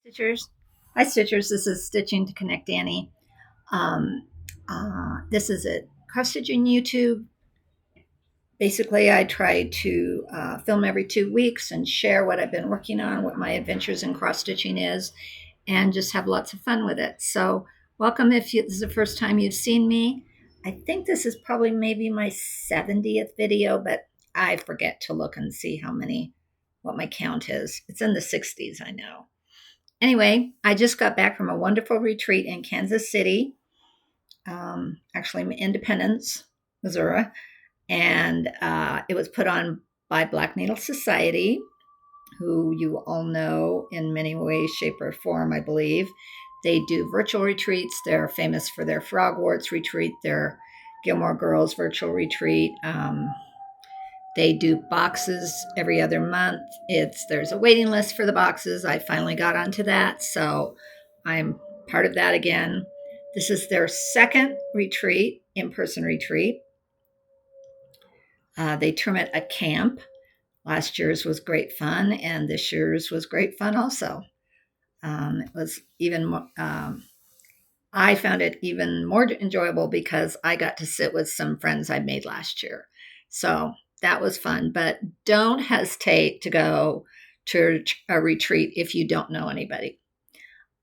Stitchers. Hi, Stitchers. This is Stitching to Connect Annie. This is a cross stitching YouTube. Basically, I try to film every 2 weeks and share what I've been working on, what my adventures in cross stitching is, and just have lots of fun with it. So, welcome if this is the first time you've seen me. I think this is probably maybe my 70th video, but I forget to look and see what my count is. It's in the 60s, I know. Anyway, I just got back from a wonderful retreat in Kansas City, actually Independence, Missouri, and it was put on by Black Needle Society, who you all know in many ways, shape, or form, I believe. They do virtual retreats. They're famous for their Frogwarts retreat, their Gilmore Girls virtual retreat. They do boxes every other month. There's a waiting list for the boxes. I finally got onto that, so I'm part of that again. This is their second retreat, in-person retreat. They term it a camp. Last year's was great fun, and this year's was great fun also. It was even more, I found it even more enjoyable because I got to sit with some friends I made last year. So that was fun, but don't hesitate to go to a retreat if you don't know anybody.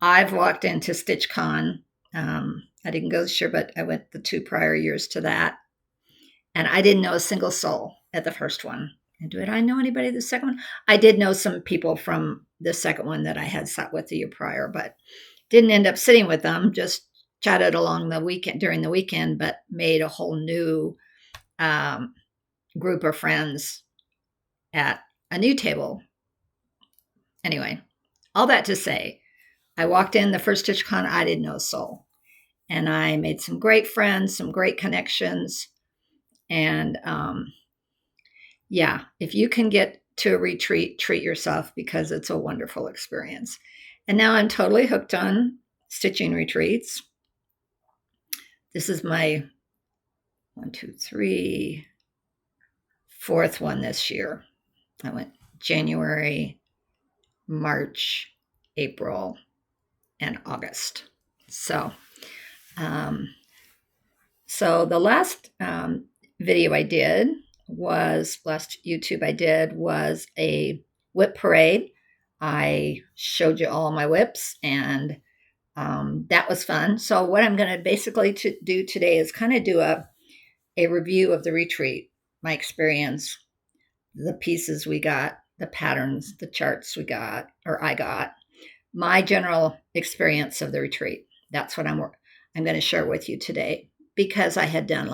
I've walked into StitchCon. I didn't go this year, but I went the 2 prior years to that. And I didn't know a single soul at the first one. And did I know anybody at the second one? I did know some people from the second one that I had sat with the year prior, but didn't end up sitting with them, just chatted along the weekend during the weekend, but made a whole new group of friends at a new table. Anyway, all that to say, I walked in the first StitchCon, I didn't know a soul. And I made some great friends, some great connections. And yeah, if you can get to a retreat, treat yourself because it's a wonderful experience. And now I'm totally hooked on stitching retreats. This is my 4th one this year. I went January, March, April, and August. So the last video I did last YouTube I did was a whip parade. I showed you all my whips, and that was fun. So what I'm going to basically do today is kind of do a review of the retreat, my experience, the pieces we got, the patterns, the charts I got, my general experience of the retreat. That's what I'm going to share with you today, because I had done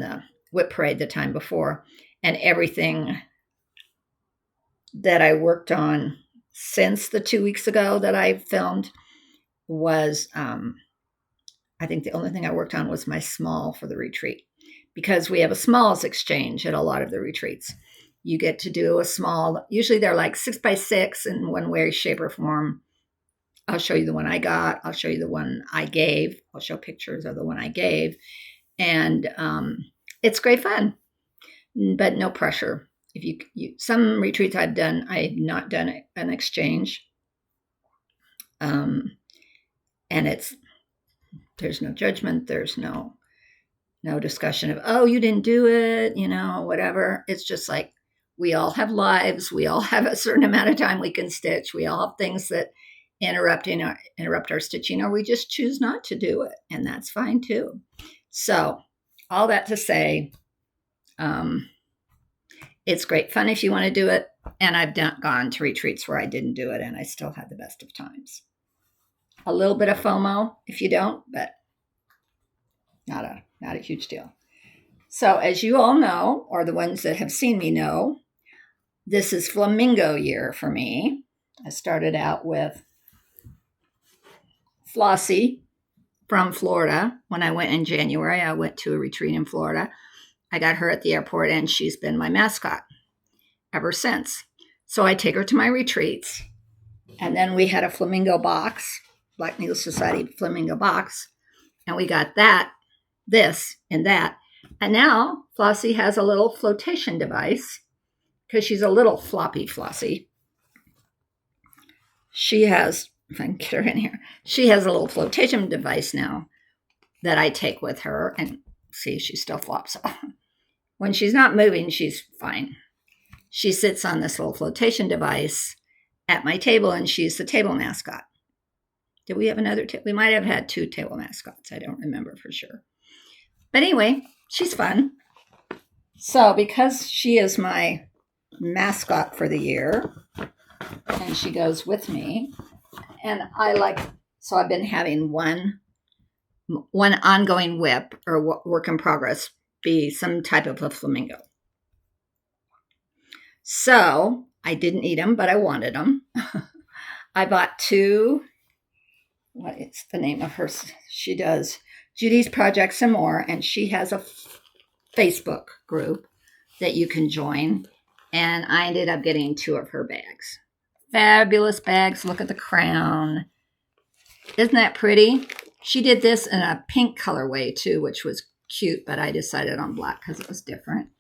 the whip parade the time before, and everything that I worked on since the 2 weeks ago that I filmed was, I think the only thing I worked on was my small for the retreat, because we have a smalls exchange at a lot of the retreats. You get to do a small, usually they're like 6x6 in one way, shape, or form. I'll show you the one I got. I'll show you the one I gave. I'll show pictures of the one I gave. And it's great fun, but no pressure. If you some retreats I've done, I have not done an exchange. And there's no judgment. There's no discussion of, oh, you didn't do it, whatever. It's just like, we all have lives. We all have a certain amount of time we can stitch. We all have things that interrupt our stitching, or we just choose not to do it. And that's fine too. So all that to say, it's great fun if you want to do it. And I've gone to retreats where I didn't do it, and I still had the best of times. A little bit of FOMO if you don't, but not a huge deal. So as you all know, or the ones that have seen me know, this is flamingo year for me. I started out with Flossie from Florida. When I went in January, I went to a retreat in Florida. I got her at the airport, and she's been my mascot ever since. So I take her to my retreats, and then we had a flamingo box, Black Needle Society flamingo box, and we got this, and that. And now Flossie has a little flotation device, because she's a little floppy Flossie. she has, if I can get her in here, she has a little flotation device now that I take with her, and see, she still flops off. When she's not moving, she's fine. She sits on this little flotation device at my table, and she's the table mascot. Did we have another? We might have had 2 table mascots. I don't remember for sure. But anyway, she's fun. So because she is my mascot for the year, and she goes with me, and so I've been having one ongoing whip or work in progress be some type of a flamingo. So I didn't eat them, but I wanted them. I bought 2. What is the name of her? She does Judy's Projects and More, and she has a Facebook group that you can join. And I ended up getting 2 of her bags. Fabulous bags. Look at the crown. Isn't that pretty? She did this in a pink colorway too, which was cute, but I decided on black because it was different.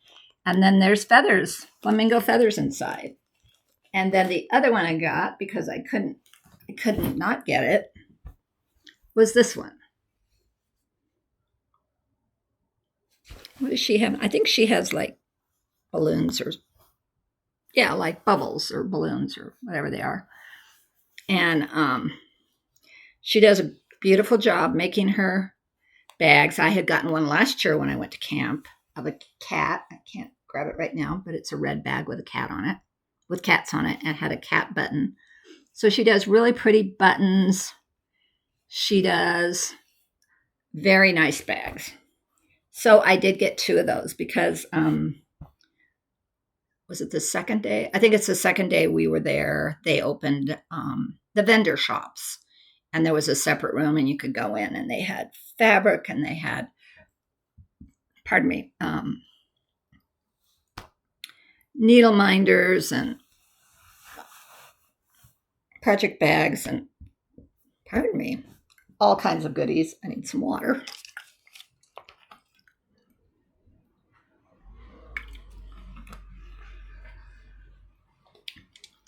And then there's feathers, flamingo feathers inside. And then the other one I got, because I couldn't not get it, was this one. What does she have? I think she has like balloons or, like bubbles or balloons or whatever they are. And she does a beautiful job making her bags. I had gotten one last year when I went to camp of a cat. I can't grab it right now, but it's a red bag with a cat on it, with cats on it, and had a cat button. So she does really pretty buttons. She does very nice bags. So I did get 2 of those because, was it the second day? I think it's the second day we were there. They opened the vendor shops, and there was a separate room and you could go in, and they had fabric and they had, needle minders and project bags and, all kinds of goodies. I need some water.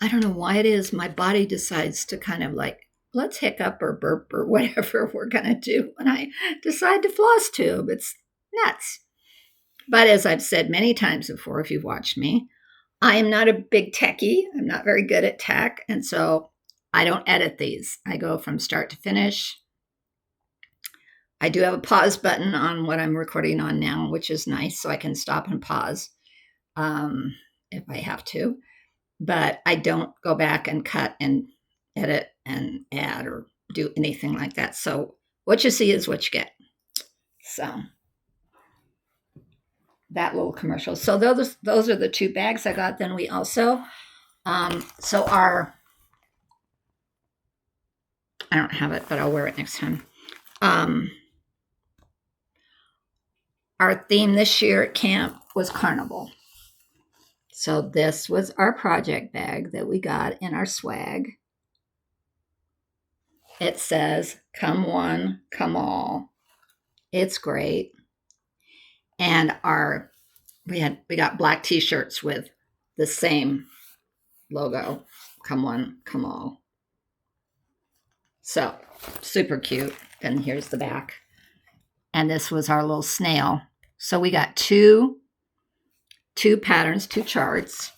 I don't know why it is my body decides to kind of like, let's hiccup or burp or whatever we're going to do when I decide to floss tube. It's nuts. But as I've said many times before, if you've watched me, I am not a big techie. I'm not very good at tech. And so I don't edit these. I go from start to finish. I do have a pause button on what I'm recording on now, which is nice. So I can stop and pause if I have to. But I don't go back and cut and edit and add or do anything like that. So what you see is what you get. So that little commercial. So those are the 2 bags I got. Then we also, I don't have it, but I'll wear it next time. Our theme this year at camp was carnival. So this was our project bag that we got in our swag. It says, "Come one, come all." It's great. And we got black t-shirts with the same logo, "Come one, come all." So super cute. And here's the back. And this was our little snail. So we got two patterns, 2 charts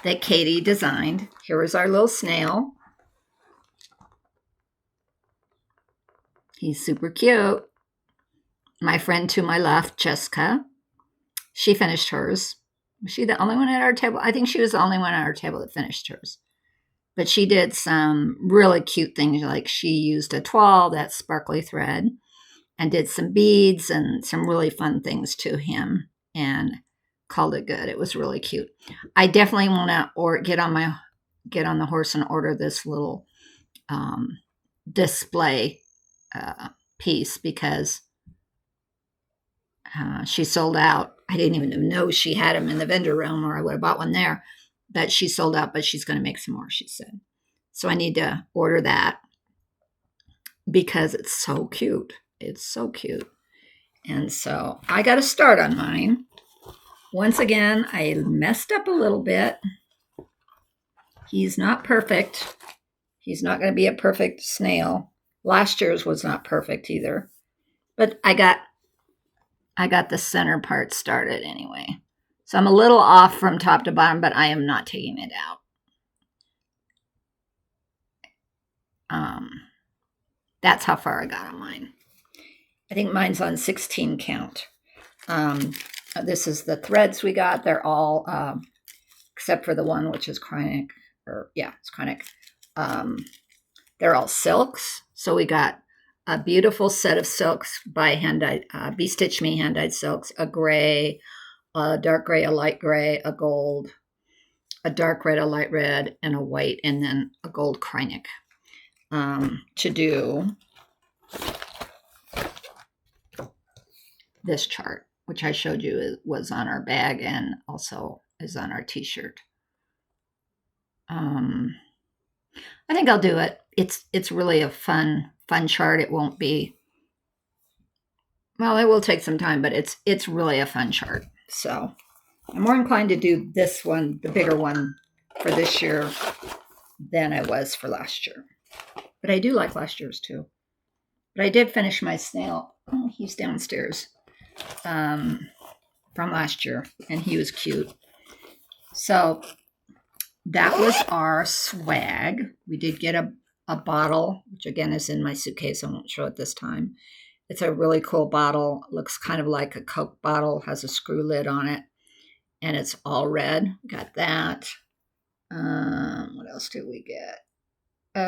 that Katie designed. Here is our little snail. He's super cute. My friend to my left, Jessica, she finished hers. Was she the only one at our table? I think she was the only one at our table that finished hers. But she did some really cute things, like she used a toile, that sparkly thread, and did some beads and some really fun things to him and called it good. It was really cute. I definitely want to get on the horse and order this little display piece because she sold out. I didn't even know she had them in the vendor room, or I would have bought one there. But she sold out, but she's going to make some more, she said. So I need to order that because it's so cute. It's so cute. And so I got to start on mine. Once again, I messed up a little bit. He's not perfect. He's not going to be a perfect snail. Last year's was not perfect either. But I got the center part started anyway. So I'm a little off from top to bottom, but I am not taking it out. That's how far I got on mine. I think mine's on 16 count. This is the threads we got. They're all, except for the one which is chronic, it's chronic. They're all silks. So we got a beautiful set of silks by hand-dyed, Be Stitch Me hand-dyed silks, a gray, a dark gray, a light gray, a gold, a dark red, a light red, and a white, and then a gold chronic. To do this chart, which I showed you was on our bag and also is on our t-shirt. I think I'll do it. It's really a fun chart. It won't be, well, it will take some time, but it's really a fun chart. So I'm more inclined to do this one, the bigger one, for this year than I was for last year. But I do like last year's too. But I did finish my snail. Oh, he's downstairs. From last year, and he was cute. So that was our swag. We did get a bottle, which again is in my suitcase. I won't show it this time. It's a really cool bottle. It looks kind of like a Coke bottle, has a screw lid on it, and it's all red. Got that. What else did we get?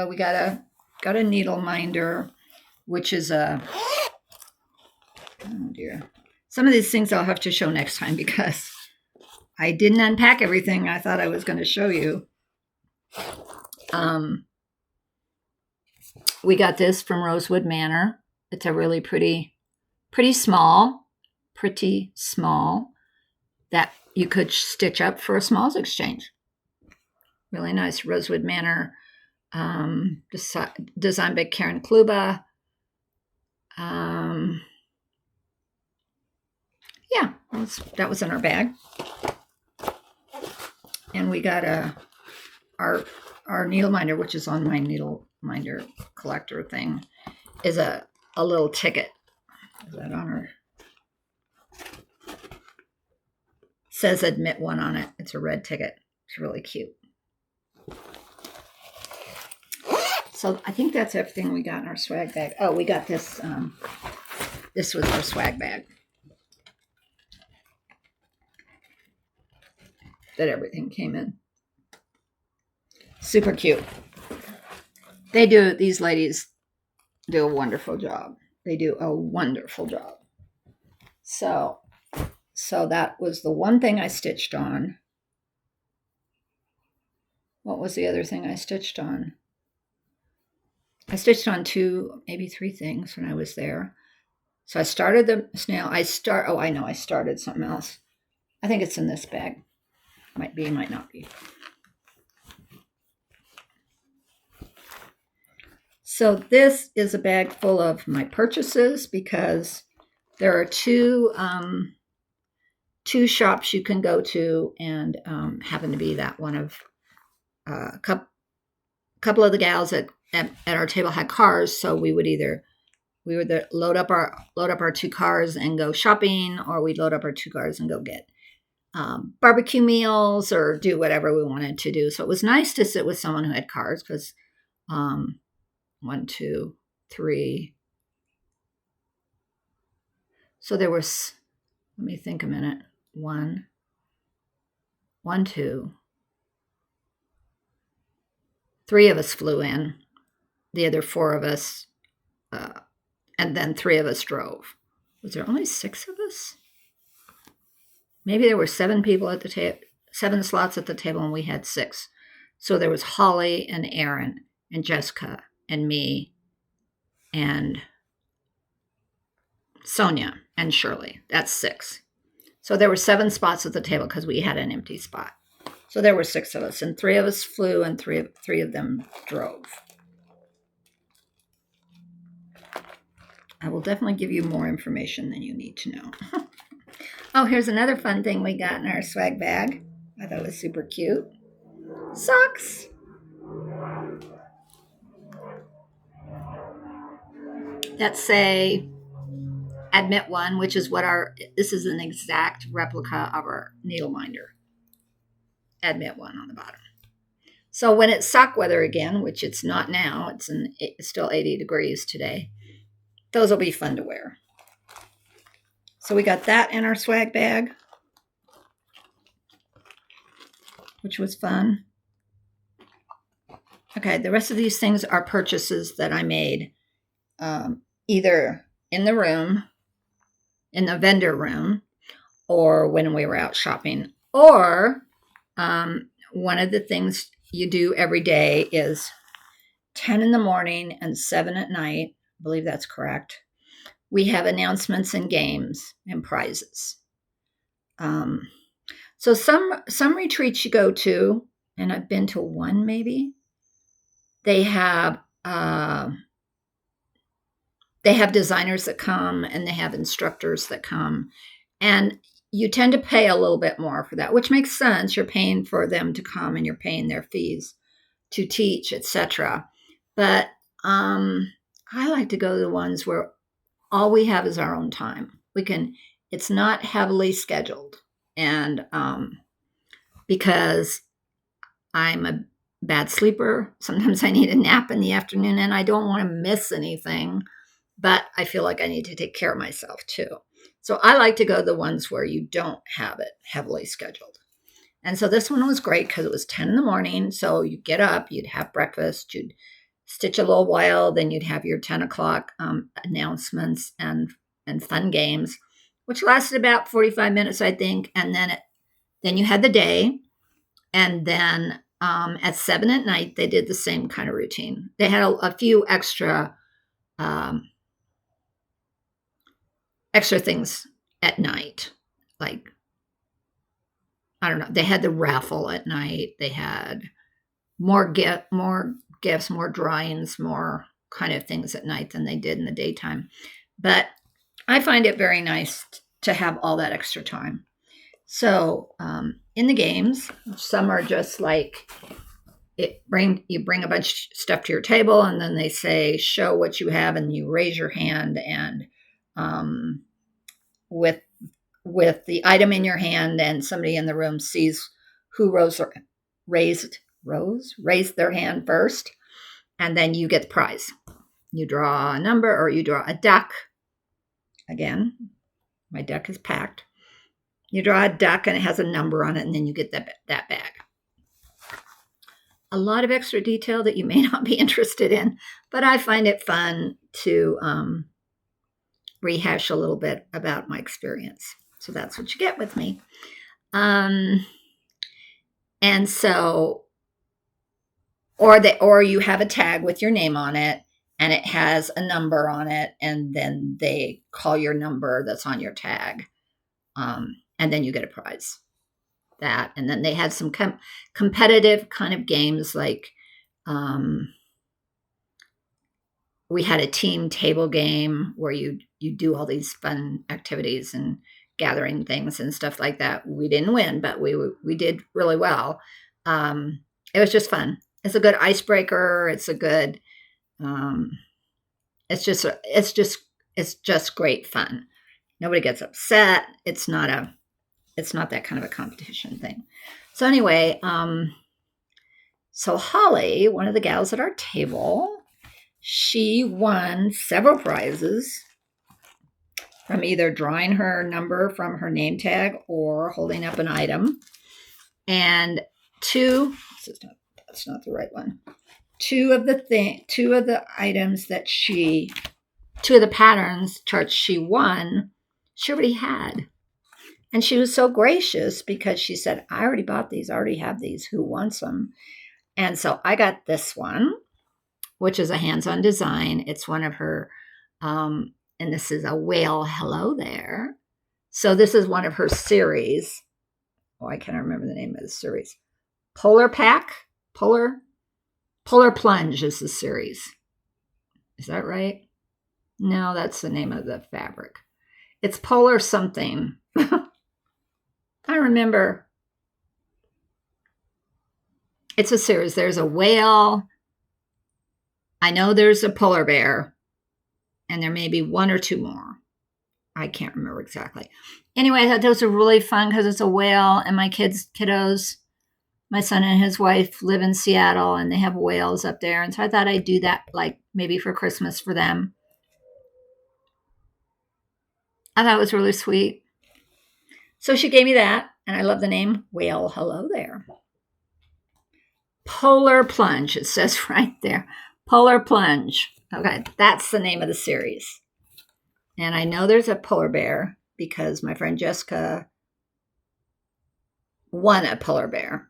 We got a needle minder, which is oh dear. Some of these things I'll have to show next time because I didn't unpack everything I thought I was going to show you. We got this from Rosewood Manor. It's a really pretty small that you could stitch up for a smalls exchange. Really nice. Rosewood Manor, designed by Karen Kluba. Yeah, that was in our bag. And we got our needle minder, which is on my needle minder collector thing, is a little ticket. Is that on her? Says admit one on it. It's a red ticket. It's really cute. So I think that's everything we got in our swag bag. Oh, we got this. This was our swag bag that everything came in. Super cute. These ladies do a wonderful job. They do a wonderful job. So that was the one thing I stitched on. What was the other thing I stitched on? I stitched on 2, maybe 3 things when I was there. So I started the snail. I started something else. I think it's in this bag. Might be, might not be. So this is a bag full of my purchases because there are two shops you can go to, and happen to be that one of a couple of the gals at our table had cars, so we would load up our 2 cars and go shopping, or we'd load up our 2 cars and go get barbecue meals or do whatever we wanted to do. So it was nice to sit with someone who had cars because 1, 2, 3. So there was, let me think a minute. 1, 2, 3 of us flew in. The other 4 of us, and then 3 of us drove. Was there only 6 of us? Maybe there were 7 people at the table, 7 slots at the table, and we had 6. So there was Holly and Aaron and Jessica and me and Sonia and Shirley. That's 6. So there were 7 spots at the table because we had an empty spot. So there were 6 of us, and 3 of us flew, and 3 of them drove. I will definitely give you more information than you need to know. Oh, here's another fun thing we got in our swag bag. I thought it was super cute. Socks. That say admit one, which is what this is an exact replica of our needle minder. Admit one on the bottom. So when it's sock weather again, which it's not now, it's still 80 degrees today, those will be fun to wear. So we got that in our swag bag, which was fun. Okay, the rest of these things are purchases that I made either in the room, in the vendor room, or when we were out shopping. Or one of the things you do every day is 10 in the morning and 7 at night. I believe that's correct. We have announcements and games and prizes. So some retreats you go to, and I've been to one maybe, they have designers that come and they have instructors that come, and you tend to pay a little bit more for that, which makes sense. You're paying for them to come and you're paying their fees to teach, etc. But I like to go to the ones where all we have is our own time. It's not heavily scheduled. And because I'm a bad sleeper, sometimes I need a nap in the afternoon and I don't want to miss anything, but I feel like I need to take care of myself too. So I like to go to the ones where you don't have it heavily scheduled. And so this one was great because it was 10 in the morning. So you get up, you'd have breakfast, you'd stitch a little while, then you'd have your 10 o'clock announcements and fun games, which lasted about 45 minutes, I think. And then you had the day. And then at 7 at night, they did the same kind of routine. They had a few extra things at night. Like, I don't know, they had the raffle at night. They had more gifts, more drawings, more kind of things at night than they did in the daytime. But I find it very nice to have all that extra time. So in the games, some are just like you bring a bunch of stuff to your table, and then they say, show what you have, and you raise your hand, and with the item in your hand, and somebody in the room sees who raised their hand first, and then you get the prize. You draw a number, or you draw a deck. Again, my deck is packed. You draw a deck and it has a number on it, and then you get that bag. A lot of extra detail that you may not be interested in, but I find it fun to rehash a little bit about my experience. So that's what you get with me. And so, or you have a tag with your name on it, and it has a number on it, and then they call your number that's on your tag, and then you get a prize. That, and then they had some competitive kind of games, like we had a team table game where you do all these fun activities and gathering things and stuff like that. We didn't win, but we did really well. It was just fun. It's a good icebreaker. It's a good. It's just great fun. Nobody gets upset. It's not that kind of a competition thing. So anyway, so Holly, one of the gals at our table, she won several prizes from either drawing her number from her name tag or holding up an item. And that's not the right one. Two of the patterns charts she won, she already had. And she was so gracious because she said, I already bought these. I already have these. Who wants them? And so I got this one, which is a hands-on design. It's one of her, and this is a whale. Hello there. So this is one of her series. Oh, I can't remember the name of the series. Polar Plunge is the series. Is that right? No, that's the name of the fabric. It's Polar something. I remember it's a series. There's a whale. I know there's a polar bear, and there may be one or two more. I can't remember exactly. Anyway, I thought those are really fun because it's a whale, and my kiddos, my son and his wife live in Seattle, and they have whales up there. And so I thought I'd do that, like maybe for Christmas for them. I thought it was really sweet. So she gave me that, and I love the name Whale Hello There. Polar Plunge, it says right there. Polar Plunge. Okay, that's the name of the series. And I know there's a polar bear because my friend Jessica won the polar bear.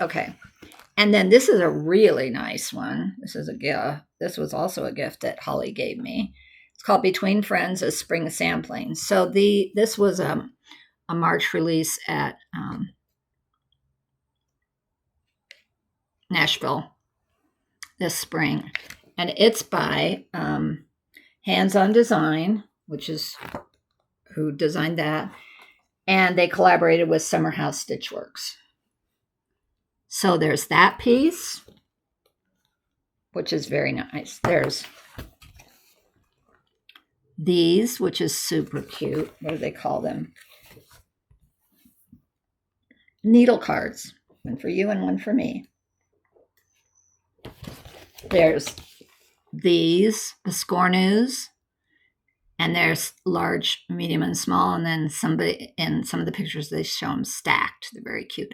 Okay. And then this is a really nice one. This is a gift. This was also a gift that Holly gave me. It's called Between Friends, a Spring Sampling. So this was a March release at Nashville this spring. And it's by Hands On Design, which is who designed that. And they collaborated with Summer House Stitchworks. So there's that piece, which is very nice. There's these, which is super cute. What do they call them? Needle cards. One for you and one for me. There's these, the score news. And there's large, medium, and small. And then in some of the pictures, they show them stacked. They're very cute.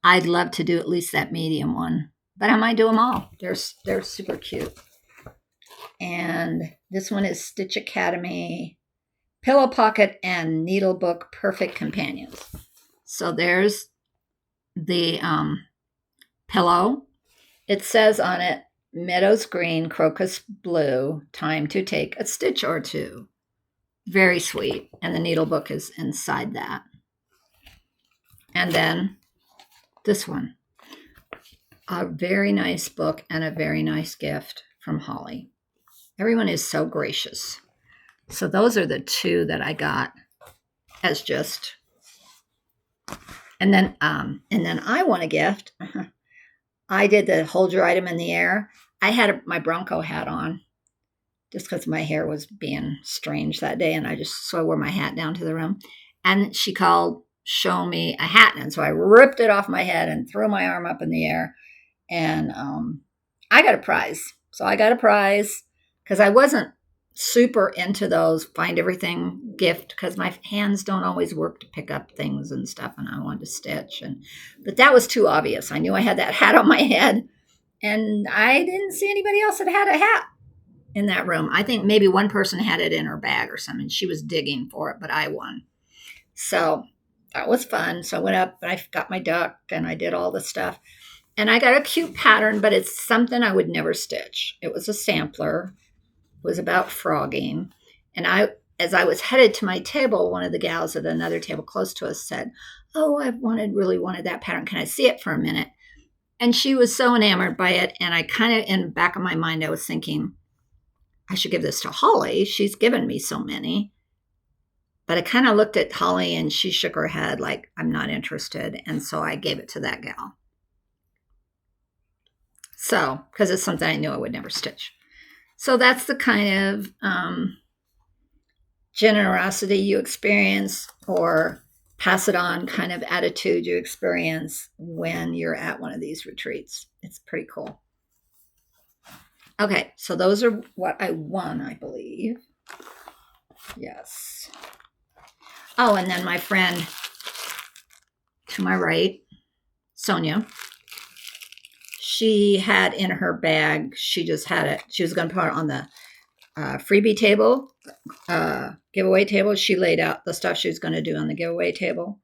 I'd love to do at least that medium one, but I might do them all. They're super cute. And this one is Stitch Academy Pillow Pocket and Needlebook Perfect Companions. So there's the pillow. It says on it, Meadows Green, Crocus Blue, time to take a stitch or two. Very sweet. And the needle book is inside that. And then this one. A very nice book and a very nice gift from Holly. Everyone is so gracious. So those are the two that I got as just. And then I want a gift. I did the hold your item in the air. I had my Bronco hat on. Just because my hair was being strange that day, and so I wore my hat down to the room. And she called, show me a hat, and so I ripped it off my head and threw my arm up in the air, and I got a prize. So I got a prize because I wasn't super into those find everything gift because my hands don't always work to pick up things and stuff, and I wanted to stitch, but that was too obvious. I knew I had that hat on my head, and I didn't see anybody else that had a hat in that room. I think maybe one person had it in her bag or something. She was digging for it, but I won. So that was fun. So I went up and I got my duck and I did all the stuff. And I got a cute pattern, but it's something I would never stitch. It was a sampler. It was about frogging. And as I was headed to my table, one of the gals at another table close to us said, oh, I really wanted that pattern. Can I see it for a minute? And she was so enamored by it. And I kind of, in the back of my mind, I was thinking, I should give this to Holly. She's given me so many. But I kind of looked at Holly and she shook her head like, I'm not interested. And so I gave it to that gal. So, because it's something I knew I would never stitch. So that's the kind of generosity you experience or pass it on kind of attitude you experience when you're at one of these retreats. It's pretty cool. Okay, so those are what I won, I believe. Yes. Oh, and then my friend to my right, Sonia, she had in her bag, she just had it. She was going to put it on the freebie table, giveaway table. She laid out the stuff she was going to do on the giveaway table,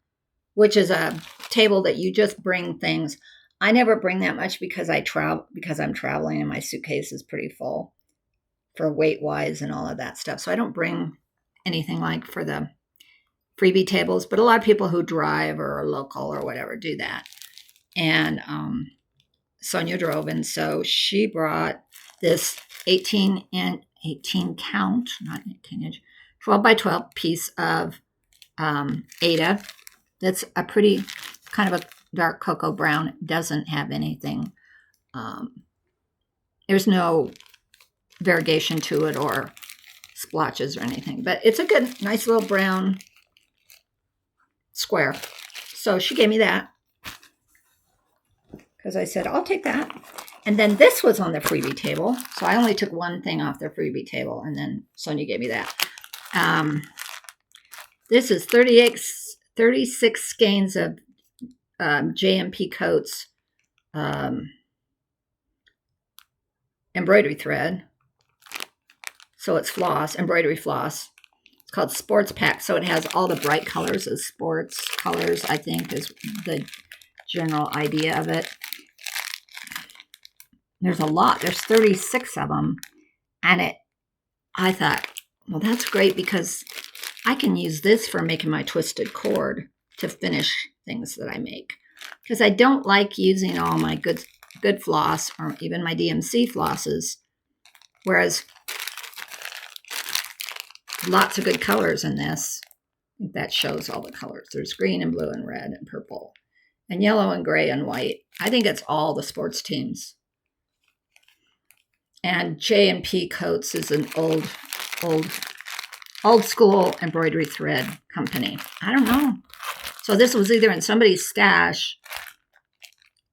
which is a table that you just bring things. I never bring that much because I'm traveling and my suitcase is pretty full for weight wise and all of that stuff. So I don't bring anything like for the freebie tables, but a lot of people who drive or are local or whatever do that. And Sonia drove, and so she brought this 18 count, not 18 inch, 12 by 12 piece of Aida It's a pretty kind of a dark cocoa brown. It doesn't have anything. There's no variegation to it or splotches or anything. But it's a good, nice little brown square. So she gave me that because I said, I'll take that. And then this was on the freebie table. So I only took one thing off the freebie table, and then Sonia gave me that. This is 36 skeins of JMP Coats embroidery thread. So it's floss, embroidery floss. It's called Sports Pack. So it has all the bright colors of sports colors, I think, is the general idea of it. There's a lot. There's 36 of them. And I thought, well, that's great because I can use this for making my twisted cord to finish things that I make. Because I don't like using all my good floss or even my DMC flosses. Whereas lots of good colors in this. I think that shows all the colors. There's green and blue and red and purple and yellow and gray and white. I think it's all the sports teams. And J&P Coats is an old school embroidery thread company. I don't know. So this was either in somebody's stash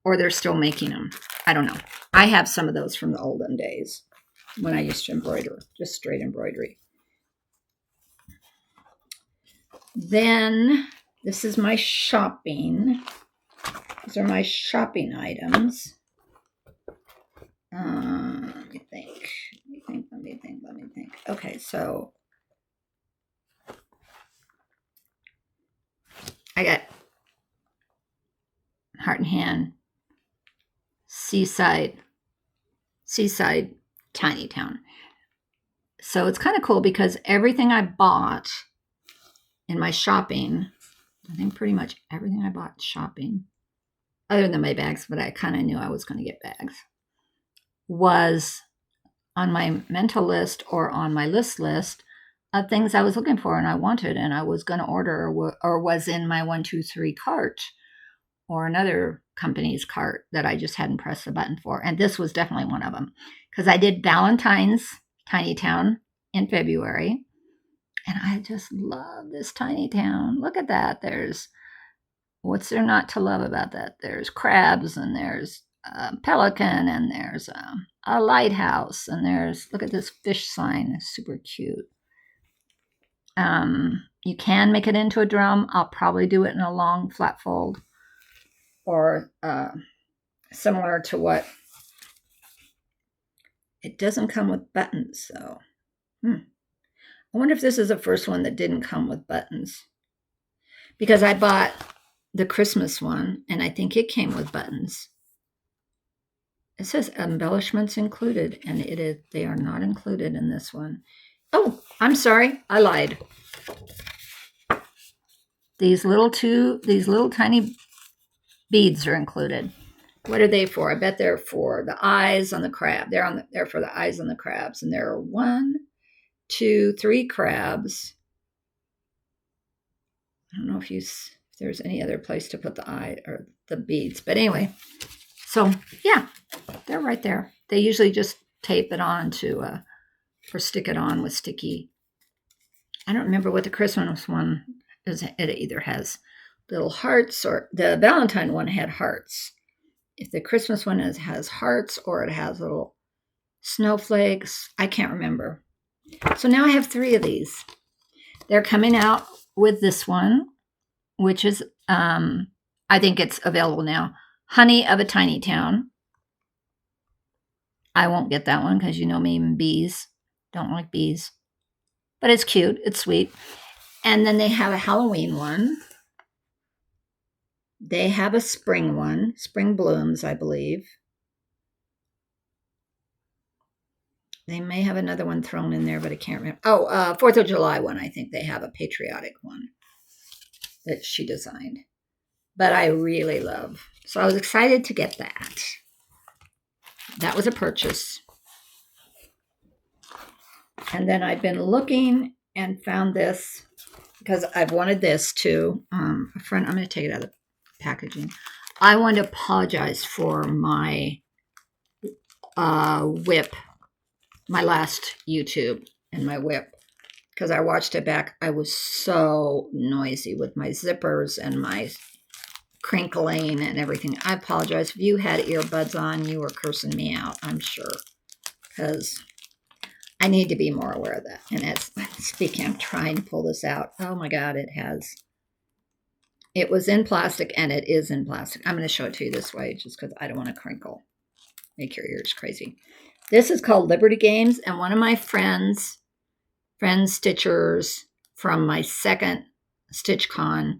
or they're still making them. I don't know. I have some of those from the olden days when I used to embroider, just straight embroidery. Then this is my shopping. These are my shopping items. Let me think. Okay, so I got Heart and Hand, Seaside, Tiny Town. So it's kind of cool because everything I bought in my shopping, I think pretty much everything I bought shopping, other than my bags, but I kind of knew I was going to get bags, was on my mental list or on my list of things I was looking for and I wanted and I was going to order or was in my 1, 2, 3 cart or another company's cart that I just hadn't pressed the button for. And this was definitely one of them because I did Valentine's Tiny Town in February. And I just love this tiny town. Look at that. What's there not to love about that? There's crabs and there's a pelican and there's a lighthouse and look at this fish sign. It's super cute. You can make it into a drum. I'll probably do it in a long flat fold or similar to what. It doesn't come with buttons though. I wonder if this is the first one that didn't come with buttons. Because I bought the Christmas one, and I think it came with buttons. It says embellishments included, and they are not included in this one. Oh, I'm sorry. I lied. These little tiny beads are included. What are they for? I bet they're for the eyes on the crab. They're for the eyes on the crabs, and there are 1, 2, 3 crabs. I don't know if there's any other place to put the eye or the beads, but anyway. So yeah, they're right there. They usually just tape it on or stick it on with sticky. I don't remember what the Christmas one is. It either has little hearts or the Valentine one had hearts. If the Christmas one has hearts or it has little snowflakes, I can't remember. So now I have 3 of these. They're coming out with this one, which is, I think it's available now. Honey of a Tiny Town. I won't get that one because you know me and bees. Don't like bees. But it's cute. It's sweet. And then they have a Halloween one. They have a spring one. Spring Blooms, I believe. They may have another one thrown in there, but I can't remember. 4th of July one. I think they have a patriotic one that she designed. But I really love. So I was excited to get that. That was a purchase. And then I've been looking and found this. because I've wanted this too. A friend, I'm going to take it out of the packaging. I want to apologize for my whip, my last YouTube and my whip, because I watched it back. I was so noisy with my zippers and my crinkling and everything. I apologize. If you had earbuds on, you were cursing me out, I'm sure, because I need to be more aware of that. And as speaking, I'm trying to pull this out. Oh my God, it was in plastic and it is in plastic. I'm going to show it to you this way just because I don't want to crinkle, make your ears crazy. This is called Liberty Games, and one of my friends stitchers from my second StitchCon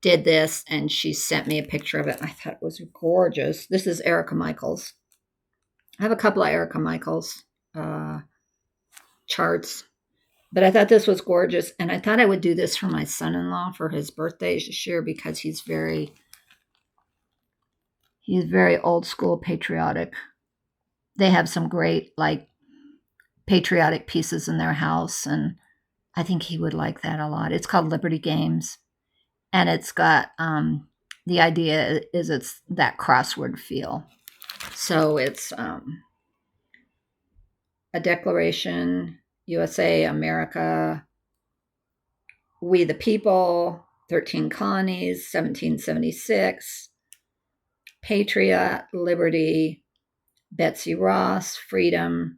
did this, and she sent me a picture of it. I thought it was gorgeous. This is Erica Michaels. I have a couple of Erica Michaels charts, but I thought this was gorgeous, and I thought I would do this for my son-in-law for his birthday this year because he's very old school patriotic. They have some great like patriotic pieces in their house, and I think he would like that a lot. It's called Liberty Games, and it's got the idea is it's that crossword feel. So it's a declaration, USA, America, we the people, 13 colonies, 1776, patriot, liberty, Betsy Ross, freedom,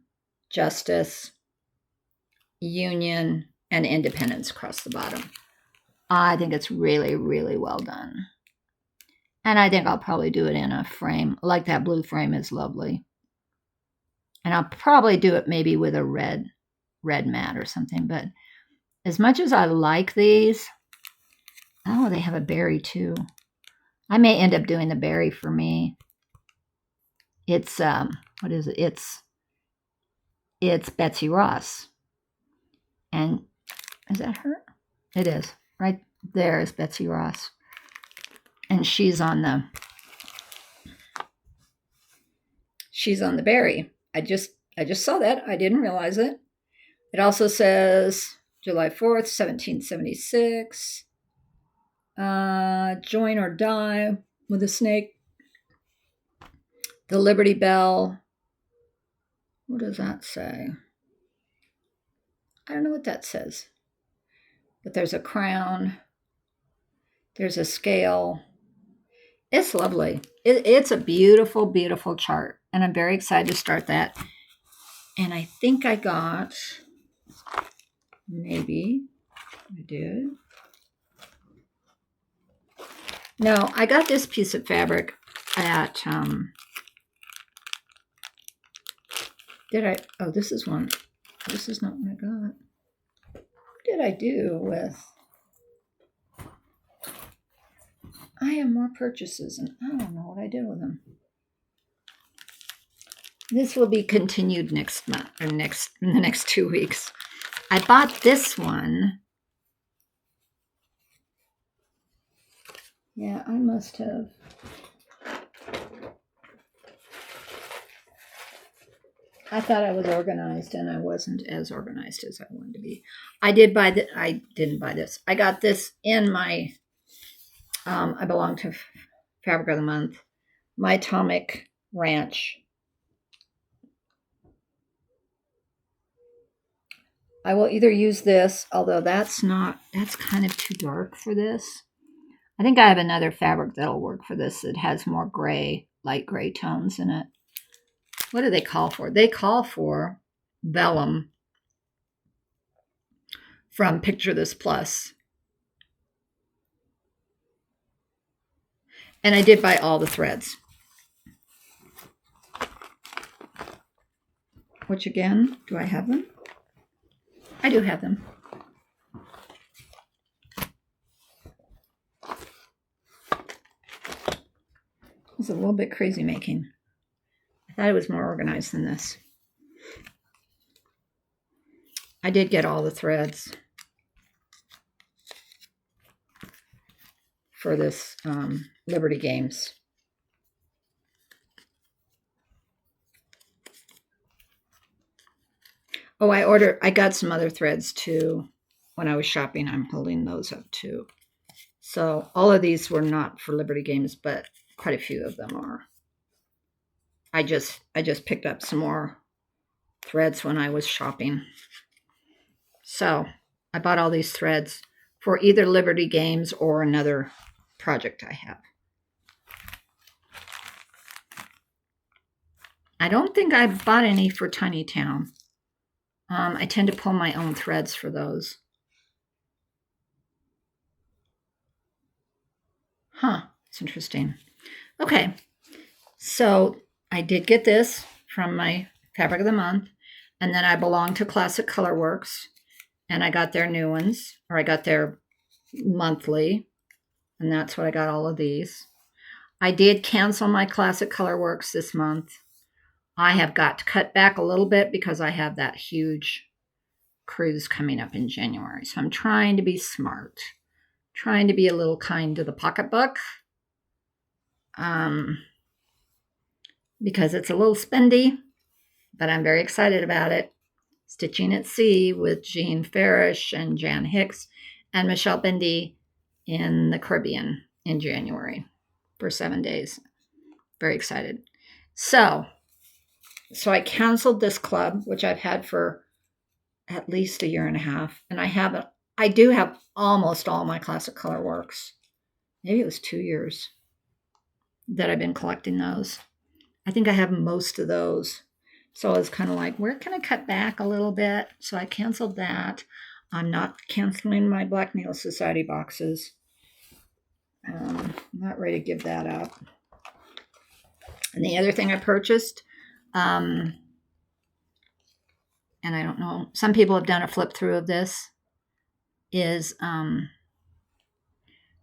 justice, union, and independence across the bottom. I think it's really, really well done. And I think I'll probably do it in a frame. Like that blue frame is lovely. And I'll probably do it maybe with a red mat or something. But as much as I like these, oh, they have a berry too. I may end up doing the berry for me. It's what is it? It's Betsy Ross. And is that her? It is. Right there is Betsy Ross. And she's on the berry. I just saw that. I didn't realize it. It also says July 4th, 1776. Join or die with a snake. The Liberty Bell. What does that say? I don't know what that says. But there's a crown. There's a scale. It's lovely. It's a beautiful, beautiful chart. And I'm very excited to start that. And I think I got, maybe I did. No, I got this piece of fabric at, oh, this is one. This is not what I got. What did I do with, I have more purchases and I don't know what I did with them. This will be continued next month or in the next 2 weeks. I bought this one. Yeah, I must have. I thought I was organized and I wasn't as organized as I wanted to be. I didn't buy this. I got this in my, I belong to Fabric of the Month, My Atomic Ranch. I will either use this, although that's kind of too dark for this. I think I have another fabric that'll work for this. It has more gray, light gray tones in it. What do they call for? They call for vellum from Picture This Plus. And I did buy all the threads. Which again, do I have them? I do have them. It's a little bit crazy making. I thought it was more organized than this. I did get all the threads for this Liberty Games. Oh, I got some other threads too. when I was shopping. I'm holding those up too. So all of these were not for Liberty Games, but quite a few of them are. I just picked up some more threads when I was shopping. So I bought all these threads for either Liberty Games or another project I have. I don't think I bought any for Tiny Town. I tend to pull my own threads for those. Huh, it's interesting. Okay, so I did get this from my Fabric of the Month, and then I belong to Classic Colorworks, and I got their new ones, or I got their monthly, and that's what I got all of these. I did cancel my Classic Colorworks this month. I have got to cut back a little bit because I have that huge cruise coming up in January. So I'm trying to be smart, trying to be a little kind to the pocketbook, because it's a little spendy, but I'm very excited about it. Stitching at Sea with Jean Farish and Jan Hicks and Michelle Bendy in the Caribbean in January for 7 days. Very excited. So I canceled this club, which I've had for at least a year and a half. And I do have almost all my Classic Colorworks. Maybe it was 2 years that I've been collecting those. I think I have most of those. So I was kind of like, where can I cut back a little bit? So I canceled that. I'm not canceling my Black Needle Society boxes. I'm not ready to give that up. And the other thing I purchased, and I don't know, some people have done a flip through of this, is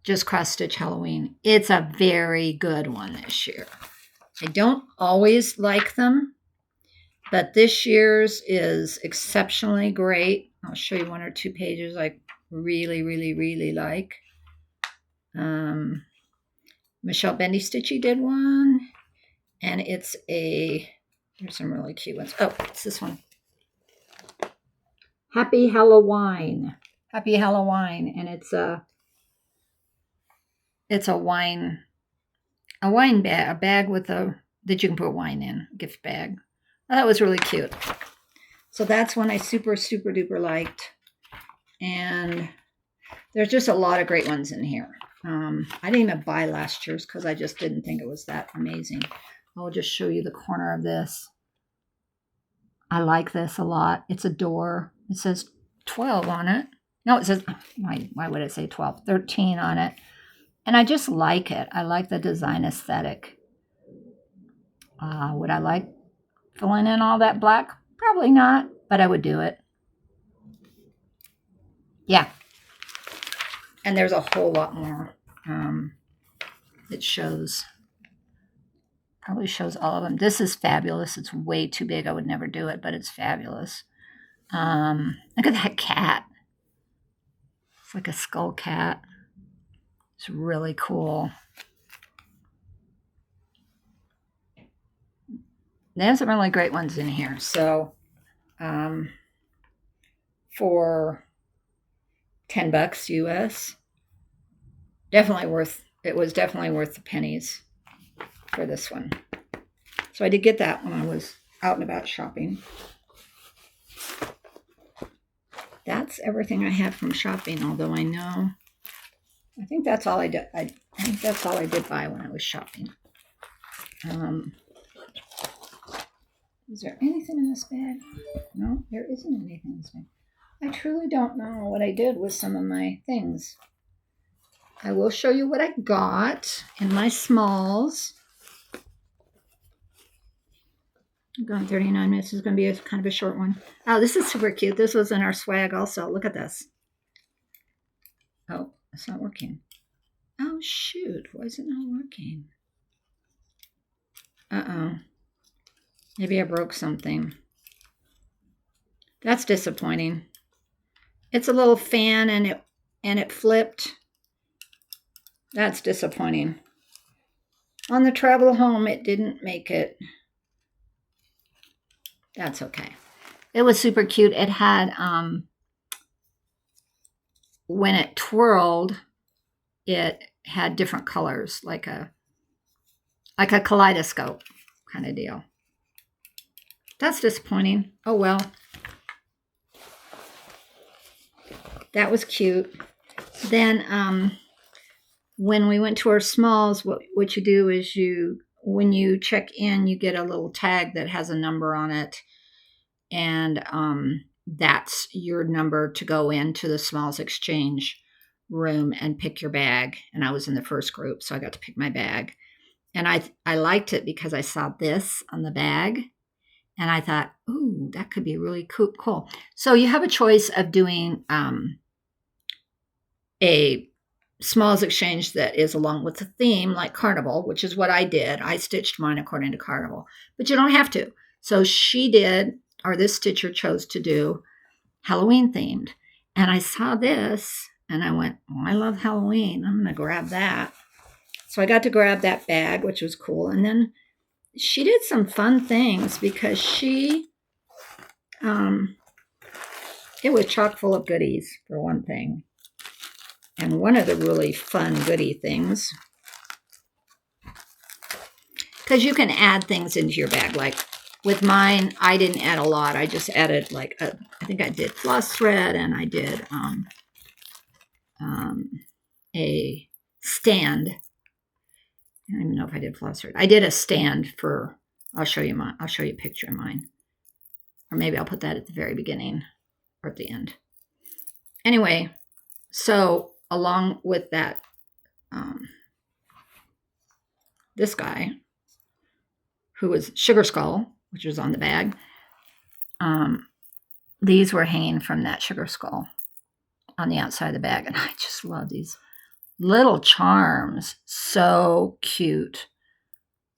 just Cross Stitch Halloween. It's a very good one this year. I don't always like them, but this year's is exceptionally great. I'll show you 1 or 2 pages I really, really, really like. Michelle Bendy Stitchy did one, and there's some really cute ones. Oh, it's this one. Happy Halloween. Happy Halloween. And it's a wine bag, a bag that you can put wine in, gift bag. That was really cute. So that's one I super, super duper liked. And there's just a lot of great ones in here. I didn't even buy last year's because I just didn't think it was that amazing. I'll just show you the corner of this. I like this a lot. It's a door. It says 12 on it. No, it says, why would it say 12? 13 on it. And I just like it. I like the design aesthetic. Would I like filling in all that black? Probably not, but I would do it. Yeah. And there's a whole lot more. It probably shows all of them. This is fabulous. It's way too big. I would never do it, but it's fabulous. Look at that cat. It's like a skull cat. It's really cool. They have some really great ones in here. So for $10 US, it was definitely worth the pennies for this one. So I did get that when I was out and about shopping. That's everything I have from shopping, although I think that's all I did. I think that's all I did buy when I was shopping. Is there anything in this bag? No, there isn't anything in this bag. I truly don't know what I did with some of my things. I will show you what I got in my smalls. I'm going 39 minutes. This is going to be kind of a short one. Oh, this is super cute. This was in our swag also. Look at this. Oh, it's not working. Oh, shoot. Why is it not working? Uh-oh. Maybe I broke something. That's disappointing. It's a little fan and it flipped. That's disappointing. On the travel home, it didn't make it. That's okay. It was super cute. It had when it twirled, it had different colors, like a kaleidoscope kind of deal. That's disappointing. Oh well. That was cute. Then when we went to our smalls, what you do is when you check in, you get a little tag that has a number on it. And that's your number to go into the smalls exchange room and pick your bag. And I was in the first group, so I got to pick my bag. And I liked it because I saw this on the bag. And I thought, ooh, that could be really cool. So you have a choice of doing a smalls exchange that is along with the theme, like Carnival, which is what I did. I stitched mine according to Carnival, but you don't have to. So she did, or this stitcher chose to do Halloween themed. And I saw this and I went, oh, I love Halloween. I'm going to grab that. So I got to grab that bag, which was cool. And then she did some fun things because it was chock full of goodies, for one thing. And one of the really fun goodie things, because you can add things into your bag. Like with mine, I didn't add a lot. I just added I think I did floss thread, and I did a stand. I don't even know if I did floss thread. I did a stand for, I'll show you a picture of mine. Or maybe I'll put that at the very beginning or at the end. Anyway, so along with that, this guy, who was Sugar Skull, which was on the bag, these were hanging from that Sugar Skull on the outside of the bag. And I just love these little charms. So cute.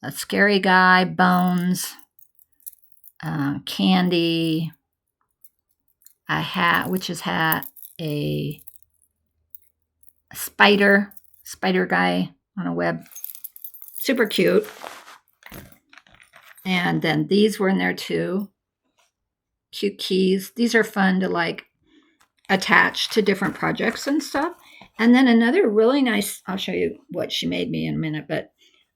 A scary guy, Bones, Candy, a hat, witch's hat, a spider guy on a web. Super cute. And then these were in there too. Cute keys. These are fun to attach to different projects and stuff. And then another really nice, I'll show you what she made me in a minute, but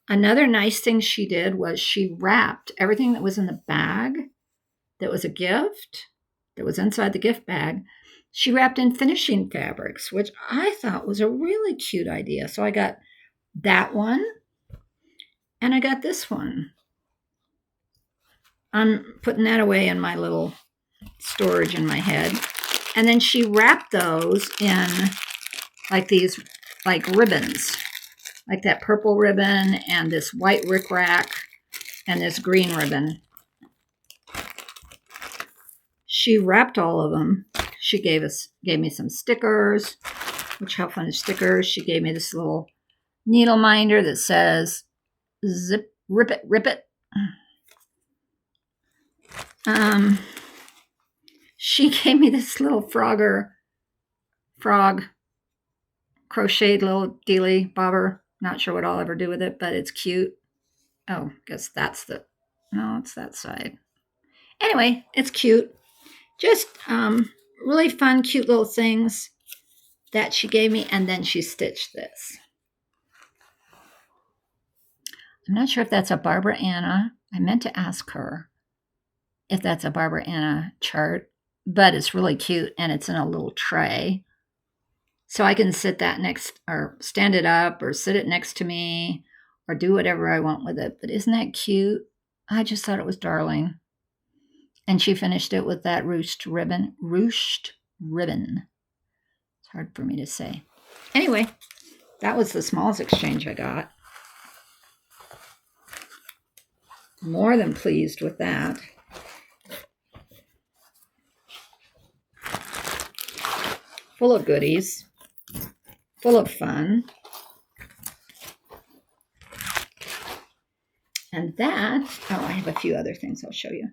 another nice thing she did was she wrapped everything that was in the bag that was a gift, that was inside the gift bag. She wrapped in finishing fabrics, which I thought was a really cute idea. So I got that one, and I got this one. I'm putting that away in my little storage in my head. And then she wrapped those in these ribbons, like that purple ribbon and this white rickrack and this green ribbon. She wrapped all of them. She gave me some stickers, which how fun is stickers. She gave me this little needle minder that says zip, rip it, rip it. She gave me this little frog crocheted little dealy bobber. Not sure what I'll ever do with it, but it's cute. Oh, guess it's that side. Anyway, it's cute. Just really fun, cute little things that she gave me, and then she stitched this. I'm not sure if that's a Barbara Anna. I meant to ask her if that's a Barbara Anna chart, but it's really cute, and it's in a little tray. So I can sit that next, or stand it up, or sit it next to me, or do whatever I want with it. But isn't that cute? I just thought it was darling. And she finished it with that ruched ribbon. It's hard for me to say. Anyway, that was the smalls exchange I got. More than pleased with that. Full of goodies. Full of fun. And that, I have a few other things I'll show you.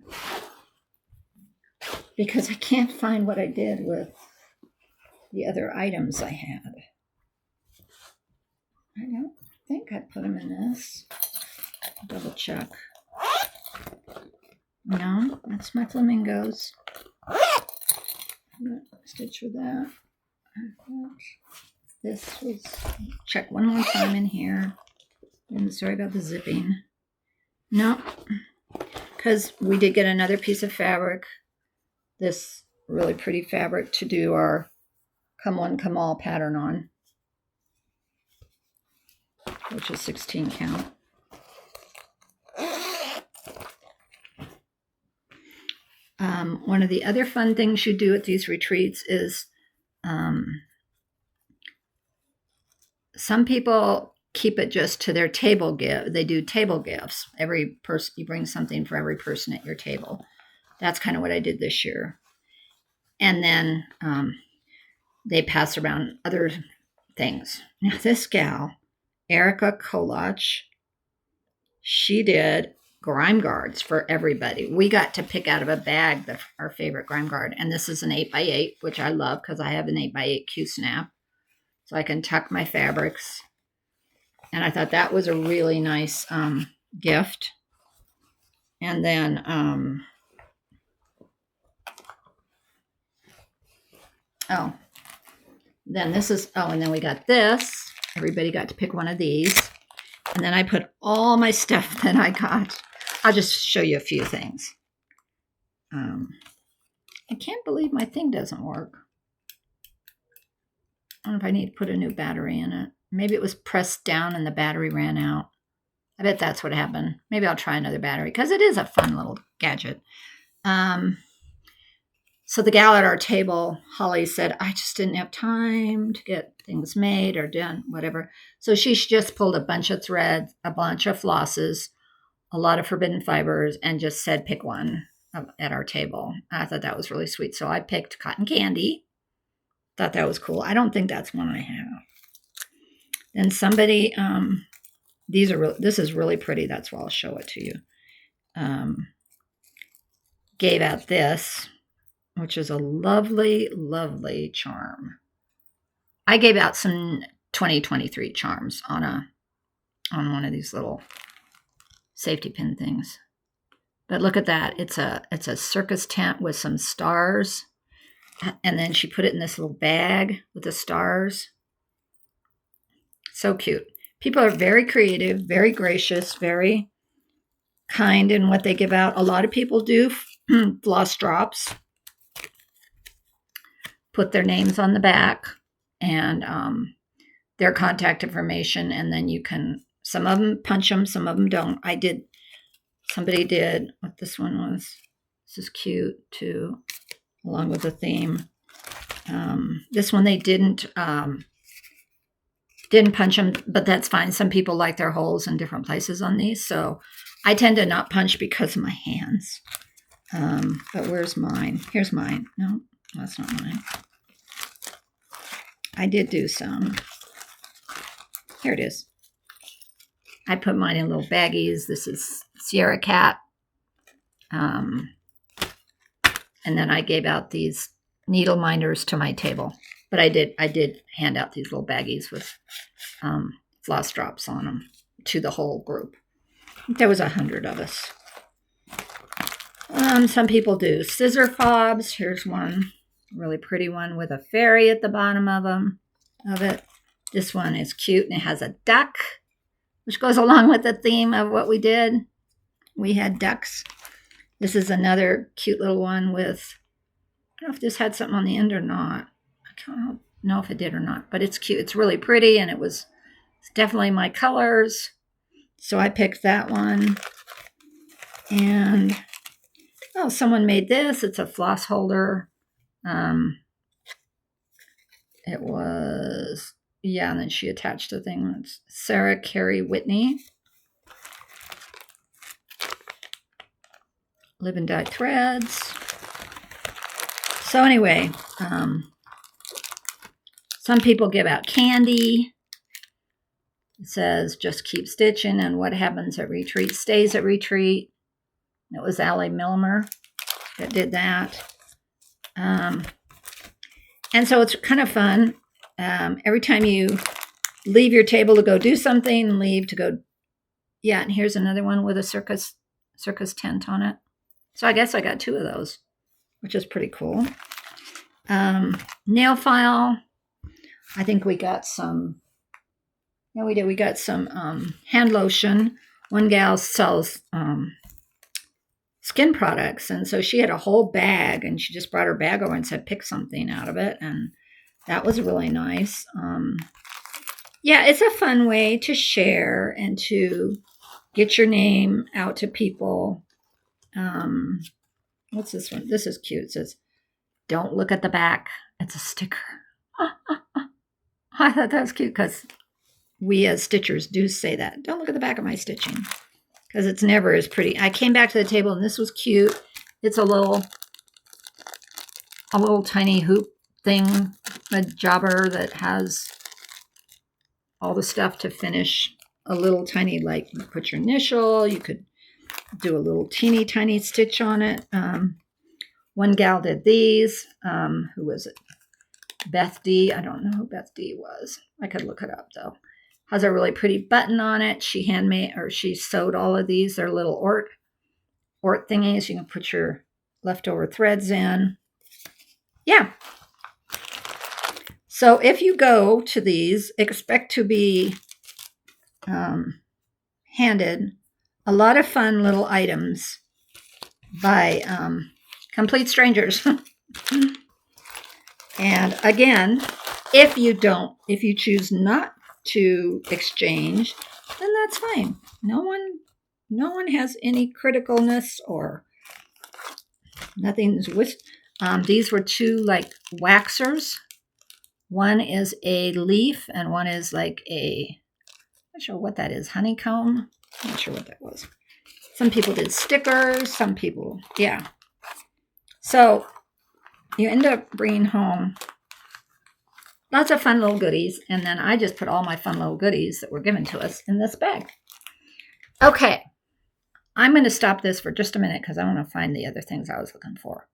Because I can't find what I did with the other items I had. I don't think I put them in this. Double check. No, that's my flamingos. Stitch with that. This was, check one more time in here. And sorry about the zipping. No, because we did get another piece of fabric. This really pretty fabric to do our come one, come all pattern on, which is 16 count. One of the other fun things you do at these retreats is some people keep it just to their table gift. They do table gifts. Every person, you bring something for every person at your table. That's kind of what I did this year. And then they pass around other things. Now this gal, Erica Kolach, she did grime guards for everybody. We got to pick out of a bag our favorite grime guard. And this is an 8x8, which I love because I have an 8x8 Q-snap. So I can tuck my fabrics. And I thought that was a really nice gift. And then and then we got this. Everybody got to pick one of these. And then I put all my stuff that I got. I'll just show you a few things. I can't believe my thing doesn't work. I don't know if I need to put a new battery in it. Maybe it was pressed down and the battery ran out. I bet that's what happened. Maybe I'll try another battery because it is a fun little gadget. So the gal at our table, Holly, said, I just didn't have time to get things made or done, whatever. So she just pulled a bunch of thread, a bunch of flosses, a lot of forbidden fibers, and just said, pick one at our table. I thought that was really sweet. So I picked cotton candy. Thought that was cool. I don't think that's one I have. Then somebody, this is really pretty. That's why I'll show it to you. Gave out this, which is a lovely, lovely charm. I gave out some 2023 charms on one of these little safety pin things. But look at that. It's a circus tent with some stars. And then she put it in this little bag with the stars. So cute. People are very creative, very gracious, very kind in what they give out. A lot of people do floss drops. Put their names on the back and their contact information. And then you can, some of them punch them, some of them don't. Somebody did what this one was. This is cute too, along with the theme. This one they didn't punch them, but that's fine. Some people like their holes in different places on these. So I tend to not punch because of my hands. But where's mine? Here's mine. No, that's not mine. I did do some. Here it is. I put mine in little baggies. This is Sierra Cat. And then I gave out these needle minders to my table. But I did hand out these little baggies with floss drops on them to the whole group. There was 100 of us. Some people do scissor fobs. Here's one, really pretty one with a fairy at the bottom of it. This one is cute and it has a duck, which goes along with the theme of what we did. We had ducks. This is another cute little one with, I don't know if this had something on the end or not. I don't know if it did or not, but it's cute. It's really pretty and it's definitely my colors. So I picked that one. And, someone made this. It's a floss holder. It was, and then she attached the thing. It's Sarah Carey Whitney. Live and Dye Threads. So anyway, some people give out candy. It says, just keep stitching, and what happens at retreat stays at retreat. It was Allie Milmer that did that. And so it's kind of fun. Every time you leave your table to go do something, and here's another one with a circus tent on it. So I guess I got 2 of those, which is pretty cool. Nail file. I think we got some, yeah, we did. We got some hand lotion. One gal sells skin products, and so she had a whole bag, and she just brought her bag over and said, pick something out of it, and that was really nice. Yeah, it's a fun way to share and to get your name out to people. What's this one? This is cute. It says, don't look at the back. It's a sticker. I thought that was cute because we as stitchers do say that. Don't look at the back of my stitching because it's never as pretty. I came back to the table and this was cute. It's a little tiny hoop thing, a jobber that has all the stuff to finish a little tiny, like you put your initial, you could do a little teeny tiny stitch on it. One gal did these. Who was it? Beth D. I don't know who Beth D was. I could look it up though. Has a really pretty button on it. She handmade, or she sewed all of these. They're little ort thingies. You can put your leftover threads in. Yeah. So if you go to these, expect to be handed a lot of fun little items by complete strangers. And again, if you choose not to exchange, then that's fine. No one has any criticalness or nothing's with. These were two like waxers. One is a leaf and one is like I'm not sure what that is, honeycomb. I'm not sure what that was. Some people did stickers, some people, yeah. So you end up bringing home lots of fun little goodies, and then I just put all my fun little goodies that were given to us in this bag. Okay, I'm going to stop this for just a minute because I want to find the other things I was looking for.